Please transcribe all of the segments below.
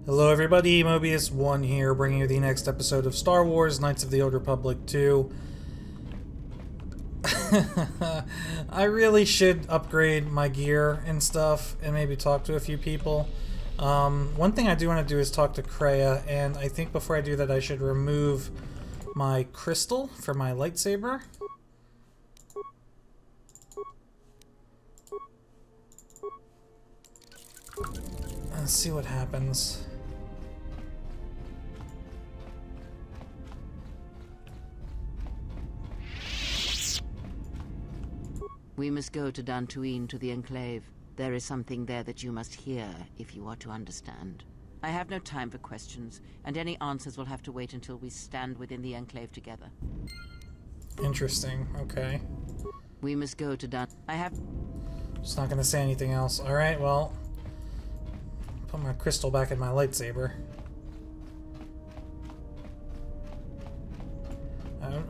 Hello everybody, Mobius1 here, bringing you the next episode of Star Wars Knights of the Old Republic 2. I really should upgrade my gear and stuff, and maybe talk to a few people. One thing I do want to do is talk to Kreia, and I think before I do that I should remove my crystal for my lightsaber. Let's see what happens. We must go to Dantooine, to the Enclave. There is something there that you must hear if you are to understand. I have no time for questions, and any answers will have to wait until we stand within the Enclave together. Interesting, okay. We must go to Just not gonna say anything else. Alright, well. Put my crystal back in my lightsaber.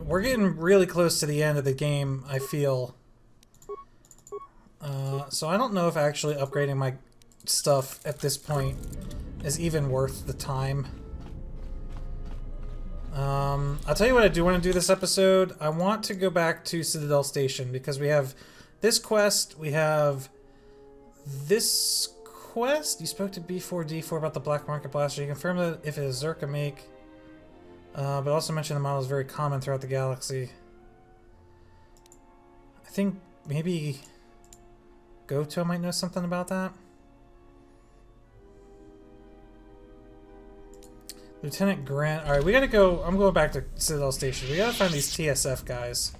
We're getting really close to the end of the game, I feel. So I don't know if actually upgrading my stuff at this point is even worth the time. I'll tell you what I do want to do this episode. I want to go back to Citadel Station because we have this quest, we have this quest. You spoke to B4D4 about the Black Market Blaster. You confirmed that if it is Zerka make, but also mentioned the model is very common throughout the galaxy. I think maybe Goto might know something about that. Lieutenant Grant. Alright, we gotta go. I'm going back to Citadel Station. We gotta find these TSF guys.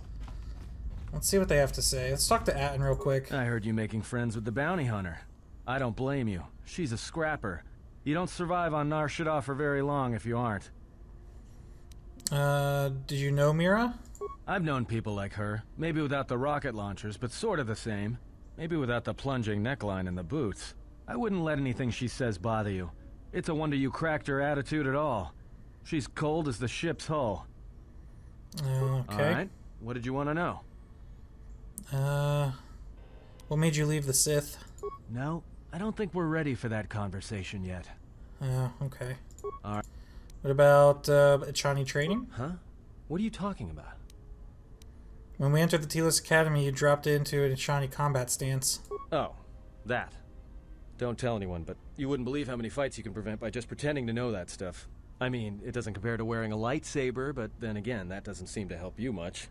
Let's see what they have to say. Let's talk to Atten real quick. I heard you making friends with the bounty hunter. I don't blame you. She's a scrapper. You don't survive on Nar Shaddaa for very long if you aren't. Did you know Mira? I've known people like her. Maybe without the rocket launchers, but sort of the same. Maybe without the plunging neckline and the boots. I wouldn't let anything she says bother you. It's a wonder you cracked her attitude at all. She's cold as the ship's hull. Okay. Alright, what did you want to know? What made you leave the Sith? No, I don't think we're ready for that conversation yet. Okay. Alright. What about, Chani training? Huh? What are you talking about? When we entered the Telos Academy, you dropped into a Chani combat stance. Oh, that. Don't tell anyone, but you wouldn't believe how many fights you can prevent by just pretending to know that stuff. I mean, it doesn't compare to wearing a lightsaber, but then again, that doesn't seem to help you much.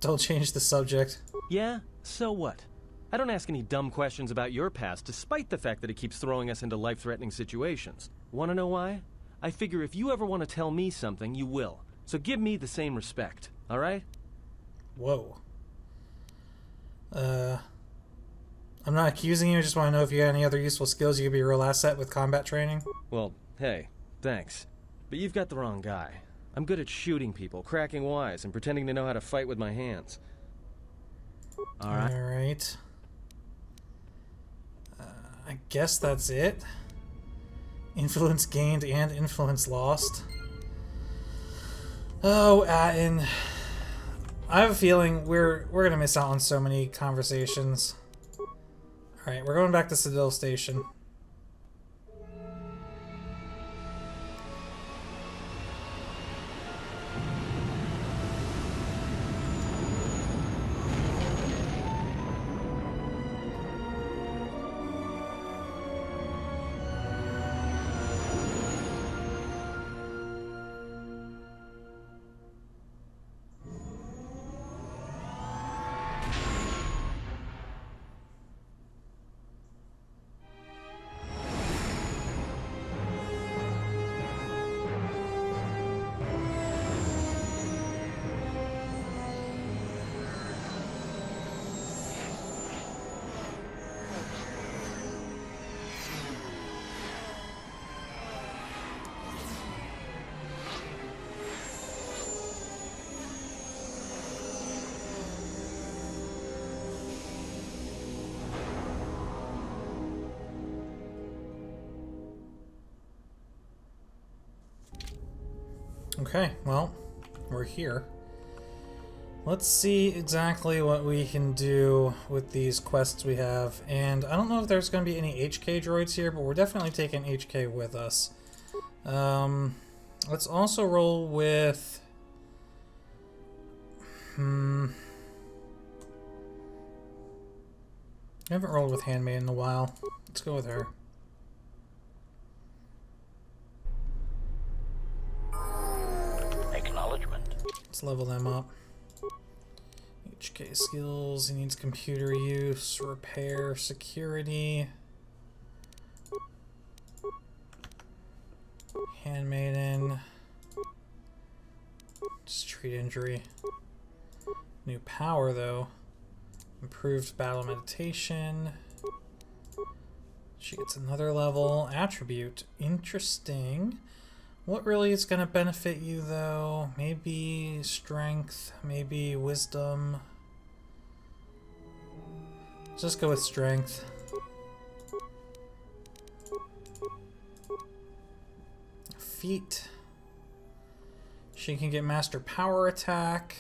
Don't change the subject. Yeah? So what? I don't ask any dumb questions about your past, despite the fact that it keeps throwing us into life-threatening situations. Want to know why? I figure if you ever want to tell me something, you will. So give me the same respect, alright? Whoa. I'm not accusing you, I just want to know if you got any other useful skills you could be a real asset with combat training. Well, hey, thanks. But you've got the wrong guy. I'm good at shooting people, cracking wise, and pretending to know how to fight with my hands. Alright. Alright. I guess that's it. Influence gained and influence lost. Oh, Atten. I have a feeling we're gonna miss out on so many conversations. Alright, we're going back to Citadel Station. Okay, well, we're here. Let's see exactly what we can do with these quests we have. And I don't know if there's going to be any HK droids here, but we're definitely taking HK with us. Let's also roll with... I haven't rolled with Handmaid in a while. Let's go with her. Acknowledgement. Let's level them up. HK skills, he needs computer use, repair, security. Handmaiden. Just treat injury. New power though. Improved battle meditation. She gets another level. Attribute. Interesting. What really is going to benefit you, though? Maybe strength, maybe wisdom. Let's just go with strength. Feat. She can get master power attack.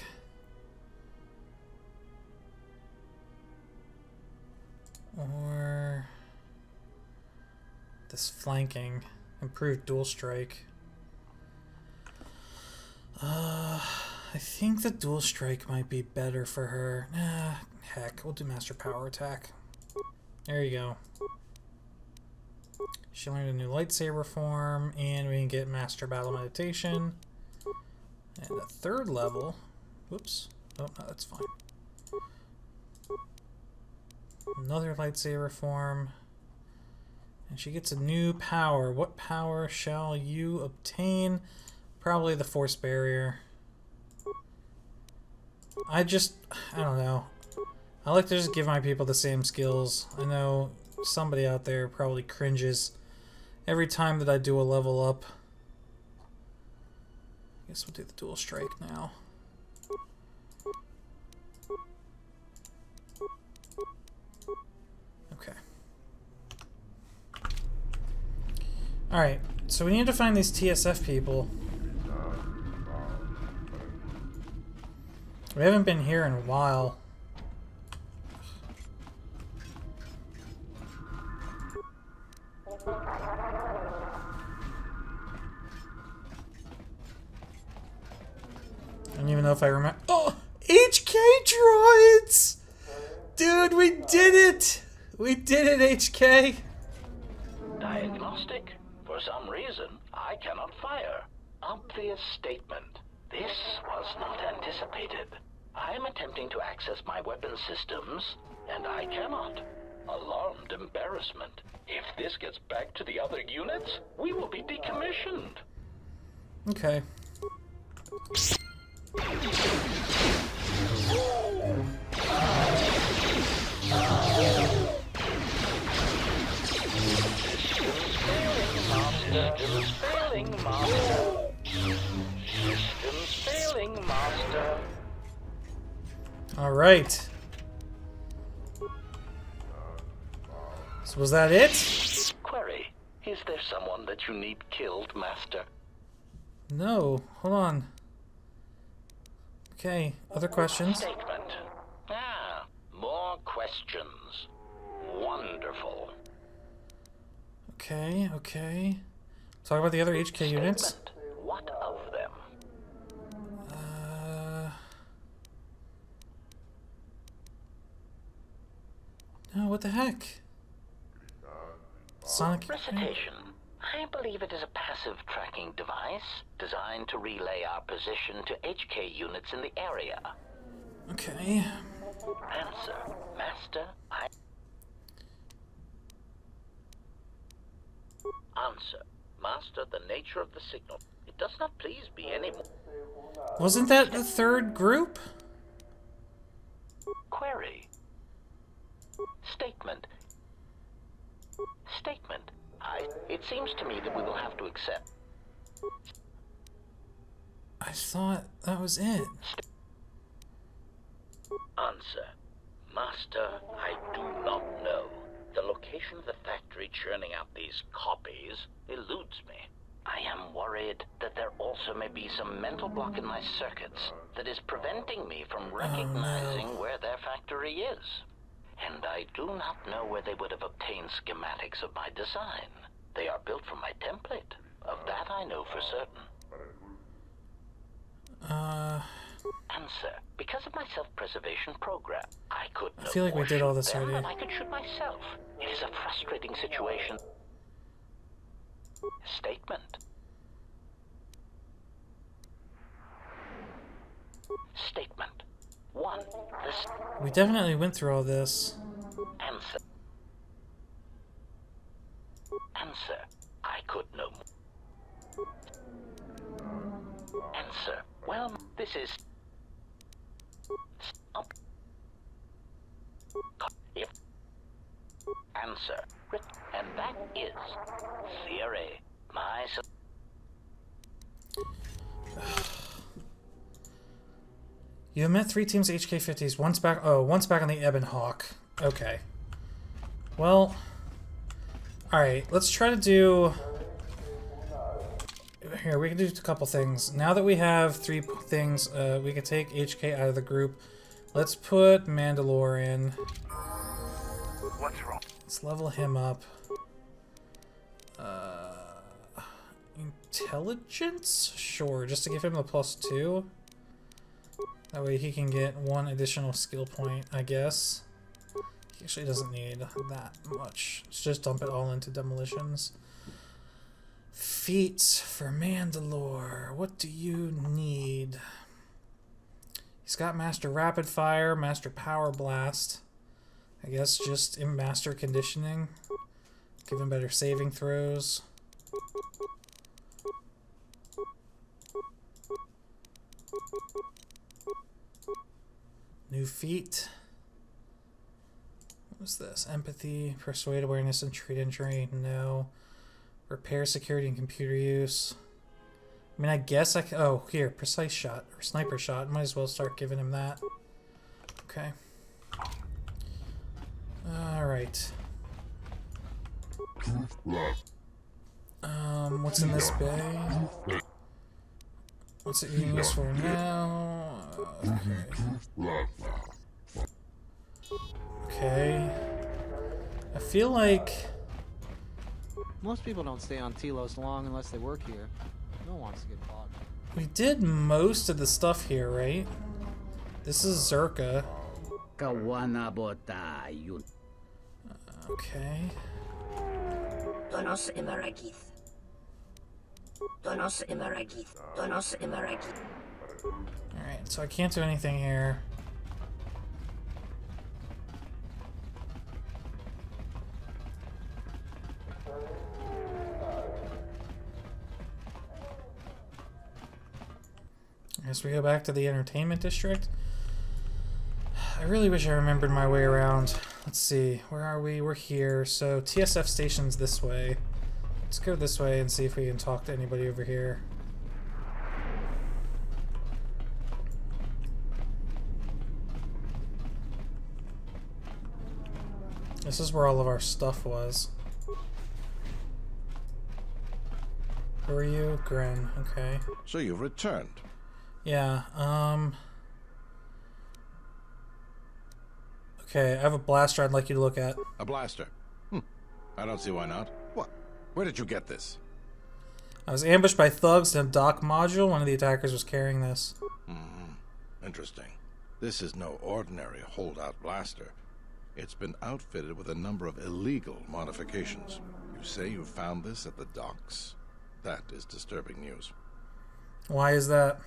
Or this flanking. Improved dual strike. I think the dual strike might be better for her. Heck, we'll do master power attack. There you go. She learned a new lightsaber form, and we can get master battle meditation. And a third level. Whoops. Oh, no, that's fine. Another lightsaber form. And she gets a new power. What power shall you obtain? Probably the force barrier. I don't know. I like to just give my people the same skills. I know somebody out there probably cringes every time that I do a level up. I guess we'll do the dual strike now. Okay. Alright, so we need to find these TSF people. We haven't been here in a while. I don't even know if I remember. Oh! HK droids! Dude, we did it! We did it, HK! Diagnostic. For some reason, I cannot fire. Obvious statement. This was not anticipated. I am attempting to access my weapon systems, and I cannot. Alarmed embarrassment. If this gets back to the other units, we will be decommissioned. Okay. Systems failing, Master. Systems failing, Master. All right. So was that it? Query. Is there someone that you need killed, Master? No. Hold on. Okay. Other questions? Statement. More questions. Wonderful. Okay. Okay. Talk about the other HK units. Statement. What of them? No, what the heck? Sonic. Recitation. I believe it is a passive tracking device designed to relay our position to HK units in the area. Okay. Answer. Master, Answer. Master, the nature of the signal. It does not please me anymore. Wasn't that the third group? Query. Statement. Statement. It seems to me that we will have to accept. I thought that was it. Answer. Master, I do not know. The location of the factory churning out these copies eludes me. I am worried that there also may be some mental block in my circuits that is preventing me from recognizing where their factory is. And I do not know where they would have obtained schematics of my design. They are built from my template. Of that I know for certain. Answer. Because of my self-preservation program, I could I feel like we did all this them already. than I could shoot myself. It is a frustrating situation. Statement. Statement. 1. This We definitely went through all this. answer. Answer. I could know more. Answer. Well, this is... If... Answer. And that is... Theory. My... You have met 3 teams of HK-50s. Once back on the Ebon Hawk. Okay. Well... Alright, let's try to do... Here, we can do a couple things. Now that we have 3 things, we can take HK out of the group. Let's put Mandalore in. What's wrong? Let's level him up. Intelligence? Sure, just to give him the +2. That way he can get 1 additional skill point, I guess. He actually doesn't need that much. Let's just dump it all into demolitions. Feats for Mandalore. What do you need? He's got Master Rapid Fire, Master Power Blast. I guess just in Master Conditioning. Give him better saving throws. New feat. What was this? Empathy, Persuade, Awareness, and Treat Injury. No. Repair, Security, and Computer Use. I mean, I guess I can... Oh, here. Precise Shot. Or Sniper Shot. Might as well start giving him that. Okay. Alright. What's in this bay? What's it being used for now? Okay. I feel like... Most people don't stay on Telos long unless they work here. No one wants to get bogged. we did most of the stuff here, right? This is Zerka. Okay. Donos Emeragith. Donos Emeragith. Donos Emeragith. Alright, so I can't do anything here. I guess we go back to the entertainment district. I really wish I remembered my way around. Let's see, where are we? We're here. So TSF station's this way. Let's go this way and see if we can talk to anybody over here. This is where all of our stuff was. Who are you? Gren, okay. So you've returned. Yeah, okay, I have a blaster I'd like you to look at. A blaster? I don't see why not. What? Where did you get this? I was ambushed by thugs in a dock module. One of the attackers was carrying this. Interesting. This is no ordinary holdout blaster. It's been outfitted with a number of illegal modifications. You say you found this at the docks? That is disturbing news. Why is that?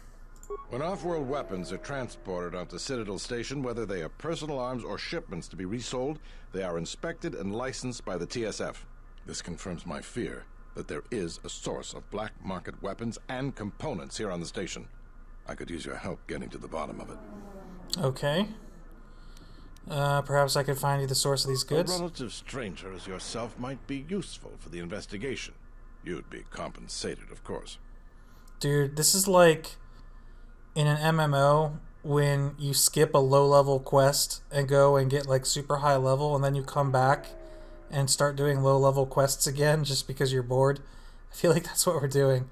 When off-world weapons are transported onto Citadel Station, whether they are personal arms or shipments to be resold, they are inspected and licensed by the TSF. This confirms my fear that there is a source of black market weapons and components here on the station. I could use your help getting to the bottom of it. Okay. Perhaps I could find you the source of these goods? A relative stranger as yourself might be useful for the investigation. You'd be compensated, of course. Dude, this is like in an MMO when you skip a low-level quest and go and get like super high level and then you come back and start doing low-level quests again just because you're bored. I feel like that's what we're doing.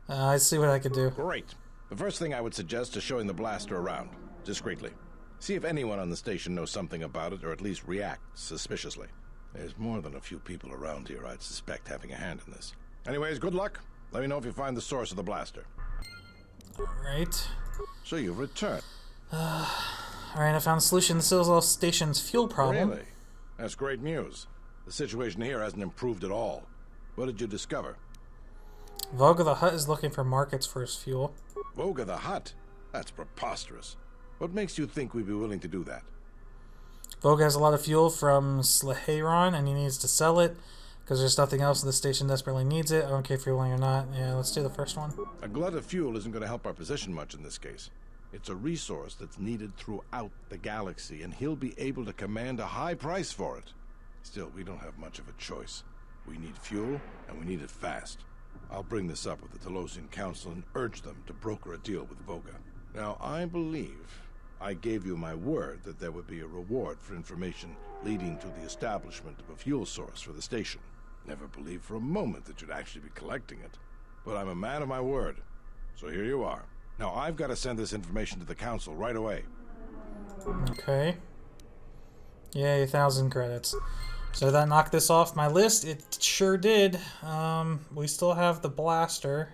I see what I could do. Great. The first thing I would suggest is showing the blaster around, discreetly. See if anyone on the station knows something about it, or at least reacts suspiciously. There's more than a few people around here I'd suspect having a hand in this. Anyways, good luck. Let me know if you find the source of the blaster. Alright. So you've returned. Alright, I found a solution to Citadel Station's fuel problem. Really? That's great news. The situation here hasn't improved at all. What did you discover? Voga the Hutt is looking for markets for his fuel. Voga the Hutt? That's preposterous. What makes you think we'd be willing to do that? Voga has a lot of fuel from Slaheiron, and he needs to sell it because there's nothing else and the station desperately needs it. I don't care if you're willing or not. Yeah, let's do the first one. A glut of fuel isn't going to help our position much in this case. It's a resource that's needed throughout the galaxy, and he'll be able to command a high price for it. Still, we don't have much of a choice. We need fuel, and we need it fast. I'll bring this up with the Telosian Council and urge them to broker a deal with Voga. Now, I believe I gave you my word that there would be a reward for information leading to the establishment of a fuel source for the station. Never believed for a moment that you'd actually be collecting it. But I'm a man of my word. So here you are. Now, I've got to send this information to the Council right away. Okay. Yay, 1,000 credits. So did that knock this off my list? It sure did. We still have the blaster.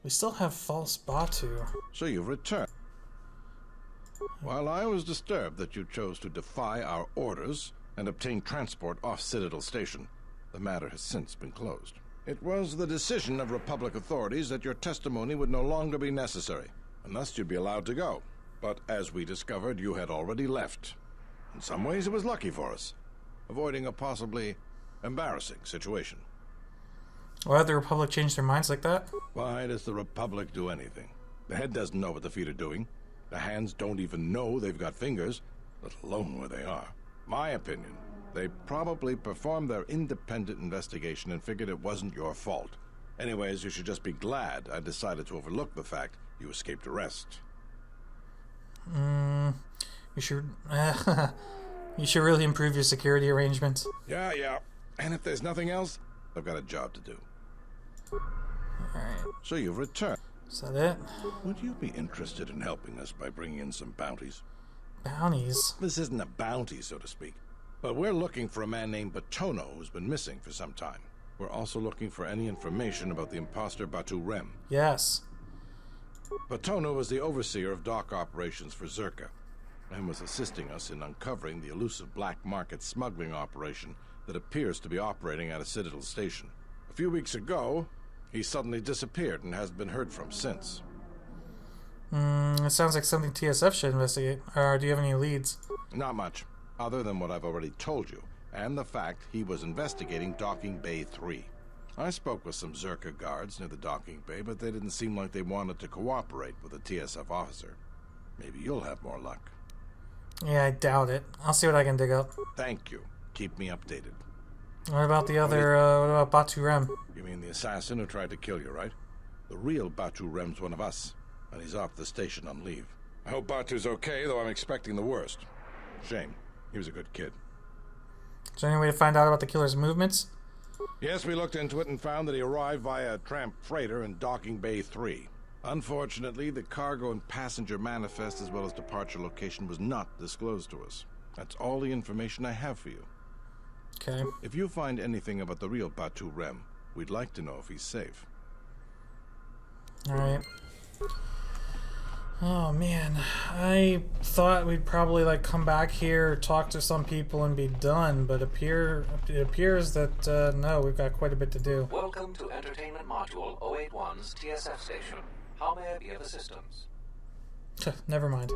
We still have false Batu. So you've returned. While I was disturbed that you chose to defy our orders and obtain transport off Citadel Station, the matter has since been closed. It was the decision of Republic authorities that your testimony would no longer be necessary, and thus you'd be allowed to go. But as we discovered, you had already left. In some ways, it was lucky for us, avoiding a possibly embarrassing situation. Why did the Republic change their minds like that? Why does the Republic do anything? The head doesn't know what the feet are doing. The hands don't even know they've got fingers, let alone where they are. My opinion, they probably performed their independent investigation and figured it wasn't your fault. Anyways, you should just be glad I decided to overlook the fact you escaped arrest. You should... you should really improve your security arrangements. Yeah. And if there's nothing else, I've got a job to do. Alright. So you've returned. Is that it? Would you be interested in helping us by bringing in some bounties? Bounties? This isn't a bounty, so to speak. But we're looking for a man named Batono who's been missing for some time. We're also looking for any information about the imposter Batu-Rem. Yes. Batono was the overseer of dock operations for Zerka, and was assisting us in uncovering the elusive black market smuggling operation that appears to be operating out of Citadel Station. A few weeks ago, he suddenly disappeared and hasn't been heard from since. It sounds like something TSF should investigate. Do you have any leads? Not much, other than what I've already told you, and the fact he was investigating Docking Bay 3. I spoke with some Zerka guards near the docking bay, but they didn't seem like they wanted to cooperate with a TSF officer. Maybe you'll have more luck. Yeah, I doubt it. I'll see what I can dig up. Thank you. Keep me updated. What about the other, what about Batu-Rem? You mean the assassin who tried to kill you, right? The real Batu-Rem's one of us, and he's off the station on leave. I hope Batu's okay, though I'm expecting the worst. Shame. He was a good kid. Is there any way to find out about the killer's movements? Yes, we looked into it and found that he arrived via a tramp freighter in Docking Bay 3. Unfortunately, the cargo and passenger manifest as well as departure location was not disclosed to us. That's all the information I have for you. Okay. If you find anything about the real Batu-Rem, we'd like to know if he's safe. Alright. Oh man, I thought we'd probably come back here, talk to some people and be done, but it appears that no, we've got quite a bit to do. Welcome to Entertainment Module 081's TSF station. How may I be of assistance? Never mind.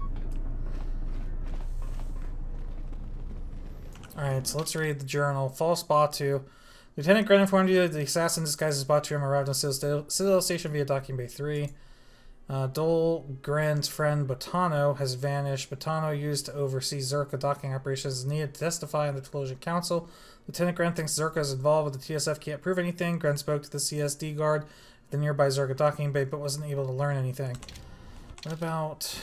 Alright, so let's read the journal. False Batu. Lieutenant Grant informed you that the assassin disguised as Batu-Rem arrived on Citadel Station via Docking Bay 3. Dol Grand's friend Botano has vanished. Botano, used to oversee Zerka docking operations, is needed to testify in the Telosian Council. Lieutenant Grant thinks Zerka is involved, but the TSF can't prove anything. Grant spoke to the CSD guard at the nearby Zerka docking bay, but wasn't able to learn anything. What about...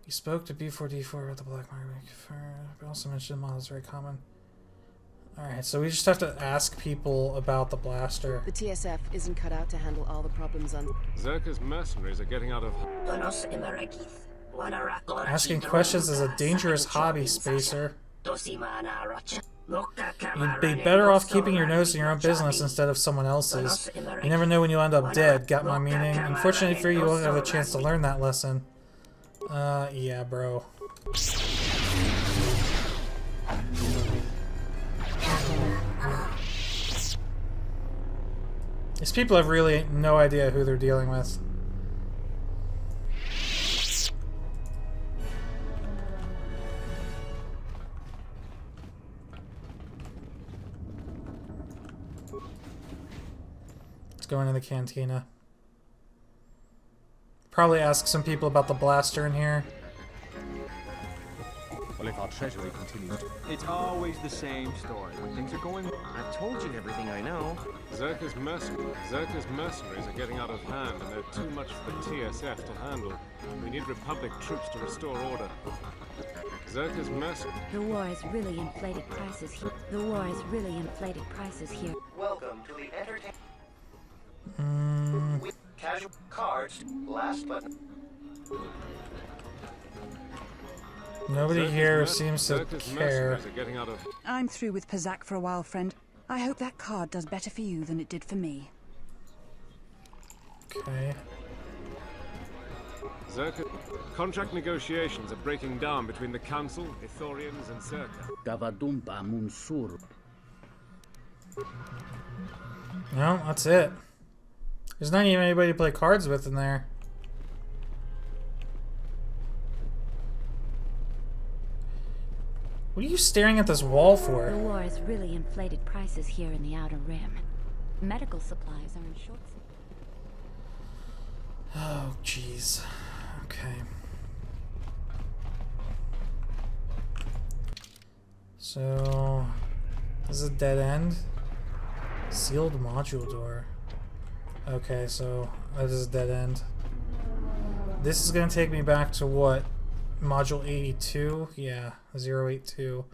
You spoke to B4D4 about the black market. But also mentioned the model is very common. Alright, so we just have to ask people about the blaster. The TSF isn't cut out to handle all the problems on... Zerka's mercenaries are getting out of... Donos Emeragith. Asking questions is a dangerous hobby, Spacer. You'd be better off keeping your nose in your own business instead of someone else's. You never know when you'll end up dead, got my meaning? Unfortunately for you, you won't have a chance to learn that lesson. Yeah, bro. These people have really no idea who they're dealing with. Let's go into the cantina. Probably ask some people about the blaster in here. Well, if our treasury continues to... It's always the same story. When things are going... I've told you everything I know. Zerka's mercenaries are getting out of hand, and they're too much for the TSF to handle. We need Republic troops to restore order. Zerka's mercenaries... The war has really inflated prices here. The war has really inflated prices here. Welcome to the entertainment. Casual cards. Last button. Nobody here seems to care. I'm through with Pazak for a while, friend. I hope that card does better for you than it did for me. Okay. Zerka, contract negotiations are breaking down between the Council, Ithorians, and Zerka. Gavadumpa Munsur. No, that's it. There's not even anybody to play cards with in there. What are you staring at this wall for? The war has really inflated prices here in the Outer Rim. Medical supplies are in short supply. Oh, jeez. Okay. So, this is a dead end. Sealed module door. Okay, so that is a dead end. This is going to take me back to what? Module 82? Yeah, 082.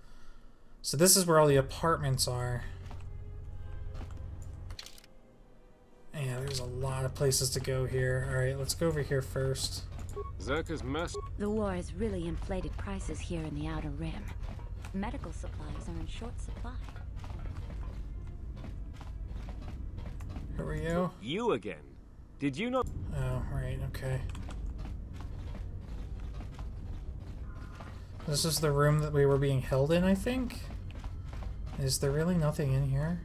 So this is where all the apartments are. Yeah, there's a lot of places to go here. Alright, let's go over here first. Zerka's The war has really inflated prices here in the Outer Rim. Medical supplies are in short supply. Who are you? You again? Did you not? Oh, right, okay. This is the room that we were being held in, I think? Is there really nothing in here?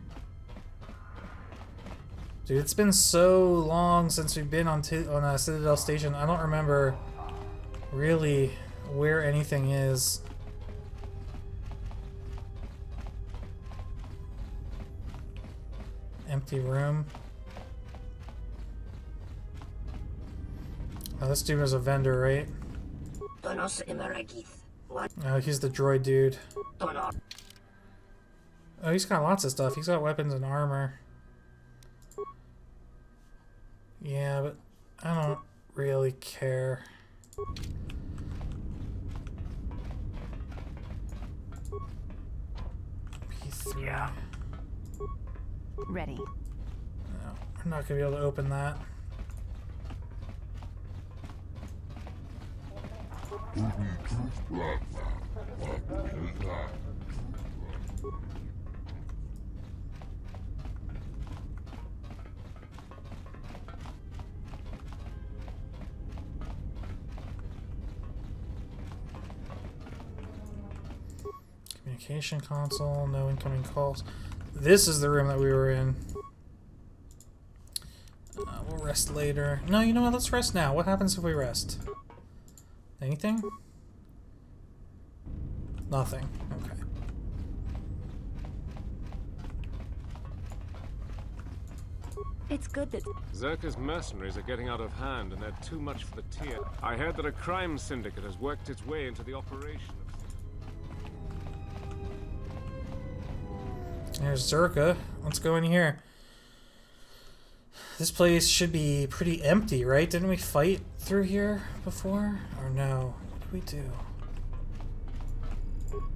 Dude, it's been so long since we've been on Citadel Station, I don't remember really where anything is. Empty room. Oh, this dude was a vendor, right? Oh, he's the droid dude. Oh, he's got lots of stuff. He's got weapons and armor. Yeah, but I don't really care. P3. Yeah. Ready. No, I'm not gonna be able to open that. Communication console, no incoming calls. This is the room that we were in. We'll rest later. No, you know what? Let's rest now. What happens if we rest? Anything? Nothing. Okay. It's good that Zerka's mercenaries are getting out of hand, and they're too much for the tier. I heard that a crime syndicate has worked its way into the operation of There's Zerka. Let's go in here. This place should be pretty empty, right? Didn't we fight through here before? Or no? What did we do?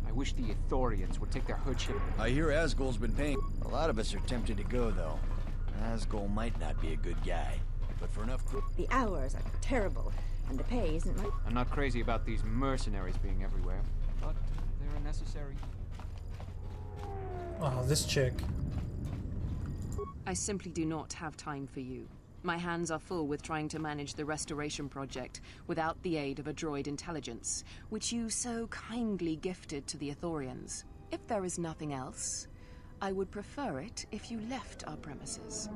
I wish the Ithorians would take their hood shit. I hear Asgol's been paying. A lot of us are tempted to go, though. Asgol might not be a good guy, but for enough... The hours are terrible, and the pay isn't much. I'm not crazy about these mercenaries being everywhere, but they're a necessary... Oh, this chick. I simply do not have time for you. My hands are full with trying to manage the restoration project without the aid of a droid intelligence, which you so kindly gifted to the Ithorians. If there is nothing else, I would prefer it if you left our premises.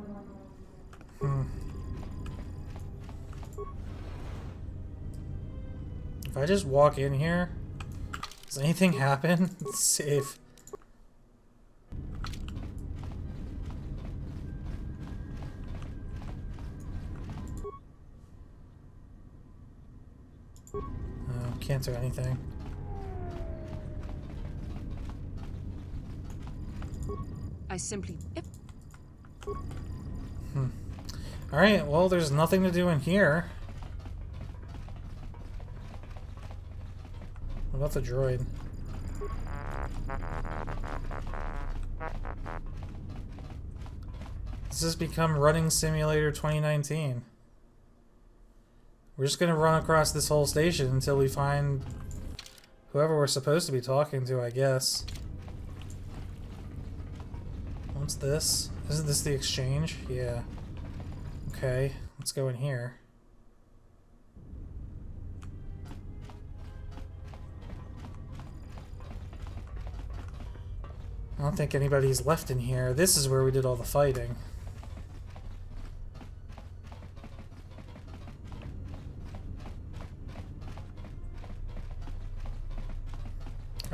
If I just walk in here, does anything happen? Save. Can't do anything. I simply... Alright, well, there's nothing to do in here. What about the droid? This has become Running Simulator 2019. We're just gonna run across this whole station until we find whoever we're supposed to be talking to, I guess. What's this? Isn't this the exchange? Yeah. Okay, let's go in here. I don't think anybody's left in here. This is where we did all the fighting.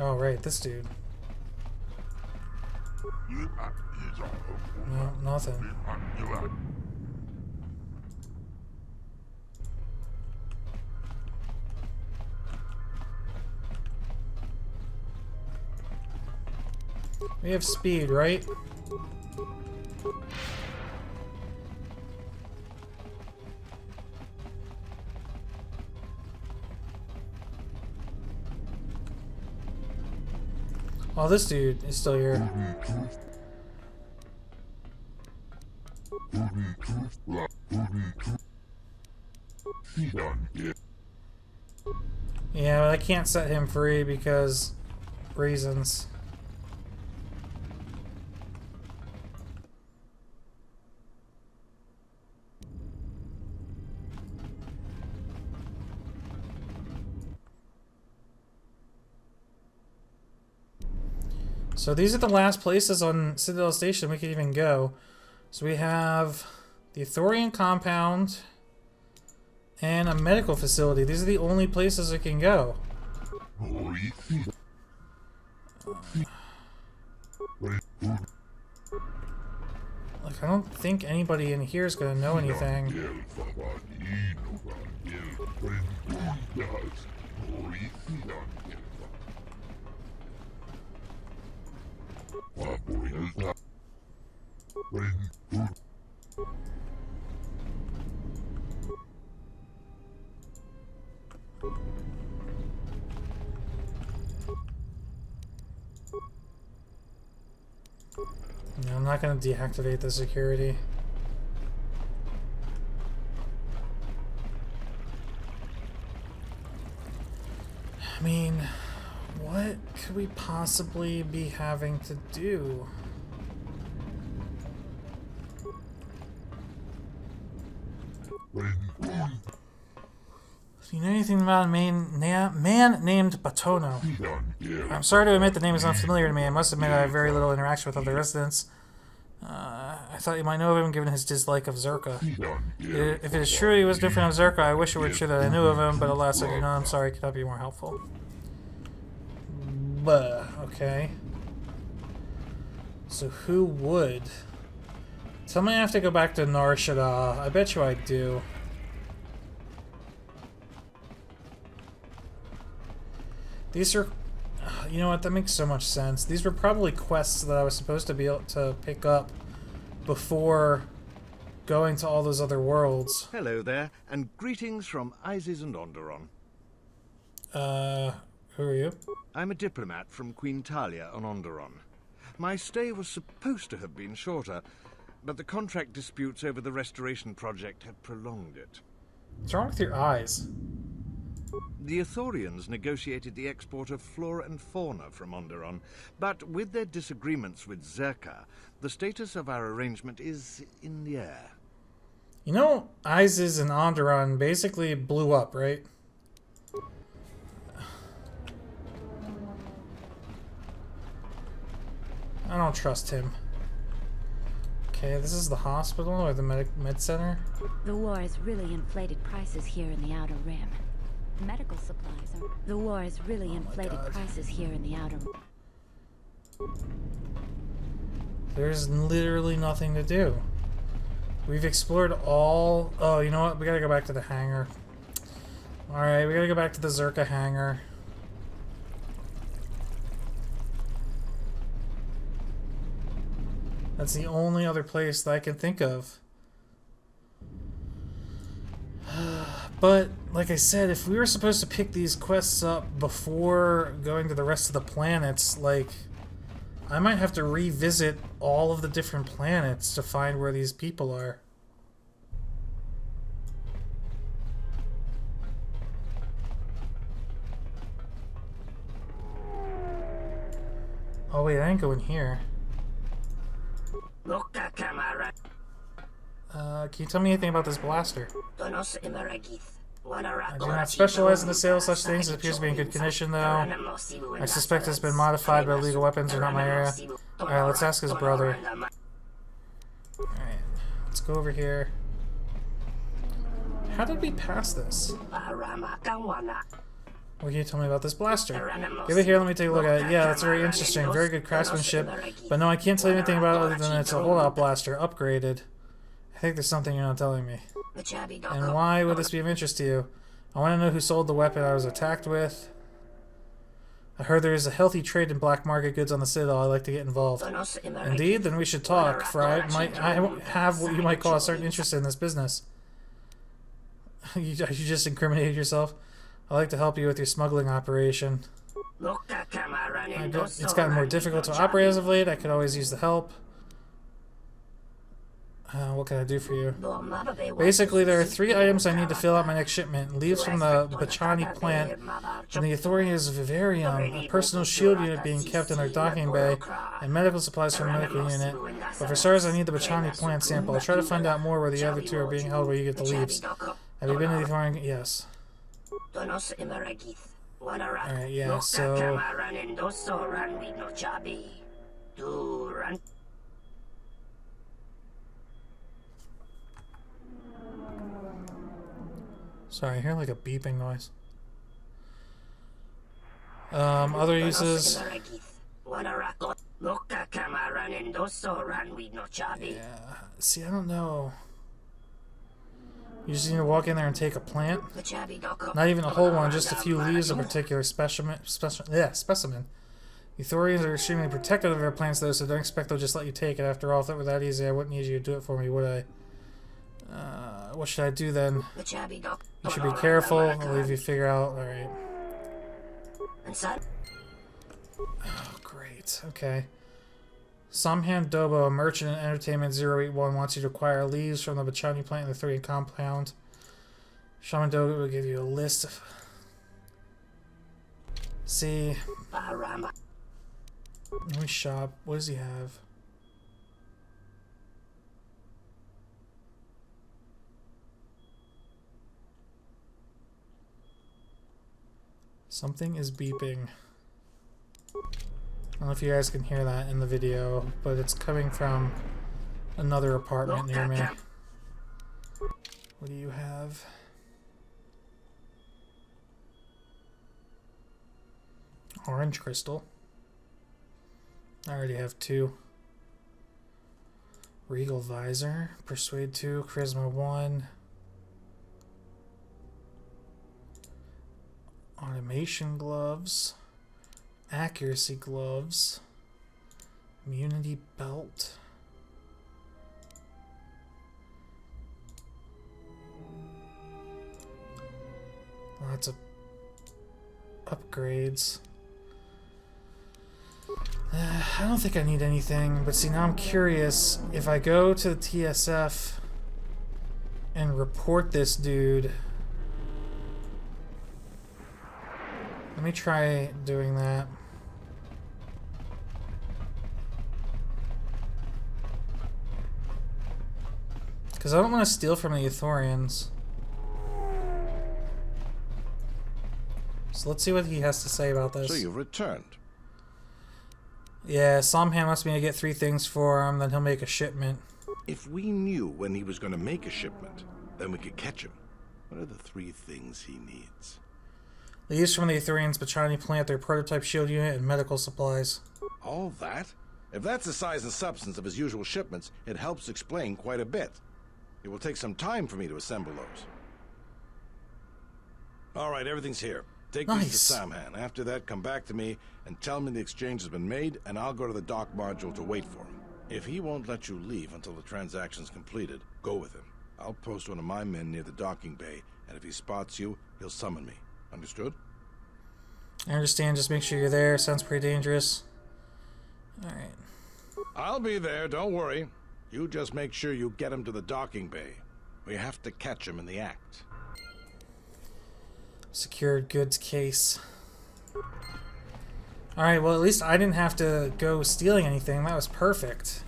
Oh, right, this dude. No, nothing. We have speed, right? Oh, this dude is still here. Yeah, but I can't set him free because reasons. So these are the last places on Citadel Station we could even go. So we have the Ithorian compound and a medical facility. These are the only places we can go. Like, I don't think anybody in here is going to know anything. No, I'm not going to deactivate the security. I mean, what could we possibly be having to do? Do you know anything about a man named Batono? I'm sorry to admit the name is unfamiliar to me. I must admit I have very little interaction with other residents. I thought you might know of him given his dislike of Zerka. If it is true he was different of Zerka, I wish it were true that I knew of him, but alas, I do not. I'm sorry, could not be more helpful. Okay. So who would? Tell me I have to go back to Nar Shaddaa. I bet you I do. These are... You know what? That makes so much sense. These were probably quests that I was supposed to be able to pick up before going to all those other worlds. Hello there, and greetings from Isis and Onderon. Who are you? I'm a diplomat from Queen Talia on Onderon. My stay was supposed to have been shorter, but the contract disputes over the restoration project have prolonged it. What's wrong with your eyes? The Ithorians negotiated the export of flora and fauna from Onderon, but with their disagreements with Zerka, the status of our arrangement is in the air. You know, Isis and Onderon basically blew up, right? I don't trust him. Okay, this is the hospital or the med center. The war has really inflated prices here in the Outer Rim. Medical supplies are... The war has really inflated prices here in the Outer Rim. There's literally nothing to do. We've explored all... Oh, you know what? We gotta go back to the hangar. Alright, we gotta go back to the Zerka hangar. That's the only other place that I can think of. But, like I said, if we were supposed to pick these quests up before going to the rest of the planets, like, I might have to revisit all of the different planets to find where these people are. Oh wait, I didn't go in here. Can you tell me anything about this blaster? I do not specialize in the sale of such things. It appears to be in good condition, though. I suspect it's been modified, but illegal weapons are not my area. Alright, let's ask his brother. Alright, let's go over here. How did we pass this? What can you tell me about this blaster? Give it here, let me take a look at it. Yeah, that's very interesting. Very good craftsmanship. But no, I can't tell you anything about it other than it's a holdout blaster. Upgraded. I think there's something you're not telling me. And why would this be of interest to you? I want to know who sold the weapon I was attacked with. I heard there is a healthy trade in black market goods on the Citadel. I'd like to get involved. Indeed? Then we should talk, for I have what you might call a certain interest in this business. You just incriminated yourself? I'd like to help you with your smuggling operation. It's gotten more difficult to operate as of late. I could always use the help. What can I do for you? Basically, there are 3 items I need to fill out my next shipment. Leaves from the Bachani plant, and the Ithorian's Vivarium, a personal shield unit being kept in their docking bay, and medical supplies from a medical unit. But for starters, I need the Bachani plant sample. I'll try to find out more where the other 2 are being held where you get the leaves. Have you been to the Ithorian? Yes. Alright, yeah, so... Sorry, I hear like a beeping noise. Other uses... Yeah, see, I don't know. You just need to walk in there and take a plant. Not even a whole one, just a few leaves of a particular specimen. Ithorians are extremely protective of their plants, though, so don't expect they'll just let you take it. After all, if it were that easy, I wouldn't need you to do it for me, would I? What should I do then? You should be careful. I'll leave you figure out. Alright. Oh, great. Okay. Samhan Dobo, a merchant in Entertainment 081, wants you to acquire leaves from the Bachani plant in the 3 compound. Shaman Dobo will give you a list of... See... Let me shop. What does he have? Something is beeping. I don't know if you guys can hear that in the video, but it's coming from another apartment near me. What do you have? Orange crystal. I already have 2. Regal visor. Persuade 2. Charisma 1. Automation gloves. Accuracy gloves. Immunity belt. Lots of... Upgrades. I don't think I need anything, but see, now I'm curious. If I go to the TSF and report this dude... Let me try doing that. Because I don't want to steal from the Ithorians. So let's see what he has to say about this. So you've returned. Yeah, Samhan wants me to get 3 things for him, then he'll make a shipment. If we knew when he was going to make a shipment, then we could catch him. What are the 3 things he needs? Leaves from the Ithorians' Bachani plant, their prototype shield unit, and medical supplies. All that? If that's the size and substance of his usual shipments, it helps explain quite a bit. It will take some time for me to assemble those. All right, everything's here. Take these to Samhan. After that, come back to me and tell me the exchange has been made, and I'll go to the dock module to wait for him. If he won't let you leave until the transaction's completed, go with him. I'll post one of my men near the docking bay, and if he spots you, he'll summon me. Understood? I understand. Just make sure you're there. Sounds pretty dangerous. Alright. I'll be there, don't worry. You just make sure you get him to the docking bay. We have to catch him in the act. Secured goods case. Alright, well at least I didn't have to go stealing anything. That was perfect.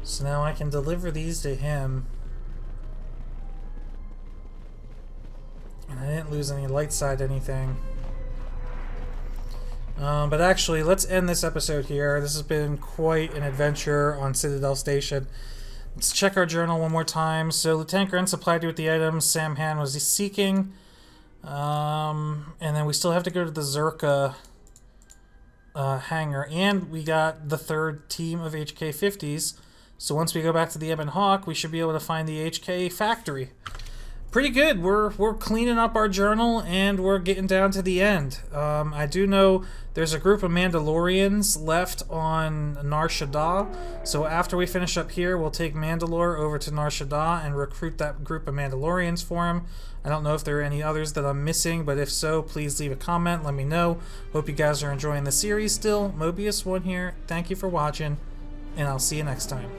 So now I can deliver these to him. And I didn't lose any light side anything. But actually, let's end this episode here. This has been quite an adventure on Citadel Station. Let's check our journal one more time. So Lieutenant Grunt supplied you with the items Samhan was seeking. And then we still have to go to the Zerka hangar. And we got the 3rd team of HK-50s. So once we go back to the Ebon Hawk, we should be able to find the HK factory. Pretty good. We're cleaning up our journal and we're getting down to the end. I do know there's a group of Mandalorians left on Nar Shaddaa. So after we finish up here, we'll take Mandalore over to Nar Shaddaa and recruit that group of Mandalorians for him. I don't know if there are any others that I'm missing, but if so, please leave a comment. Let me know. Hope you guys are enjoying the series still. Mobius1 here. Thank you for watching, and I'll see you next time.